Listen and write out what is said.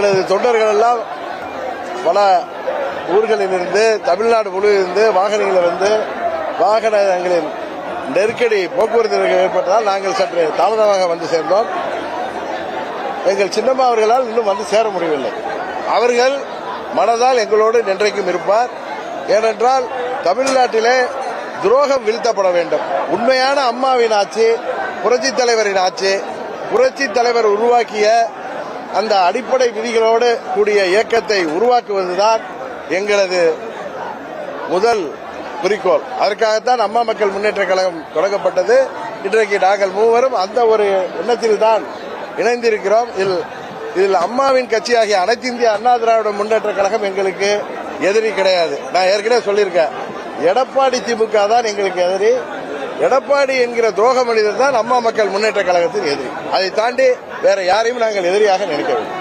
எங்களது தொண்டர்கள் எல்லாம் பல ஊர்களிலிருந்து தமிழ்நாடு முழுவதிலிருந்து வாகனங்களில் வந்து வாகனங்களின் நெருக்கடி போக்குவரத்து ஏற்பட்டதால் நாங்கள் சற்று தாமதமாக வந்து சேர்ந்தோம். எங்கள் சின்னம்மா அவர்களால் இன்னும் வந்து சேர முடியவில்லை. அவர்கள் மனதால் எங்களோடு என்றைக்கும் இருப்பார். ஏனென்றால் தமிழ்நாட்டிலே துரோகம் வீழ்த்தப்பட வேண்டும். உண்மையான அம்மாவின் ஆட்சி, புரட்சித் தலைவரின் ஆட்சி, புரட்சித் தலைவர் உருவாக்கிய அந்த அடிப்படை விதிகளோடு கூடிய இயக்கத்தை உருவாக்குவதுதான் எங்களது முதல் குறிக்கோள். அதற்காகத்தான் அம்மா மக்கள் முன்னேற்ற கழகம் தொடங்கப்பட்டது. இன்றைக்கு நாங்கள் மூவரும் அந்த ஒரு எண்ணத்தில் தான் இணைந்திருக்கிறோம். இதில் அம்மாவின் கட்சியாகிய அனைத்து இந்திய அண்ணா திராவிட முன்னேற்ற கழகம் எங்களுக்கு எதிரி கிடையாது. நான் ஏற்கனவே சொல்லியிருக்கேன், எடப்பாடி திமுக தான் எங்களுக்கு எதிரி. எடப்பாடி என்கிற துரோக மனிதர் தான் அம்மா மக்கள் முன்னேற்ற கழகத்தின் எதிரி. அதை தாண்டி வேற யாரையும் நாங்கள் எதிரியாக நினைக்கவில்லை.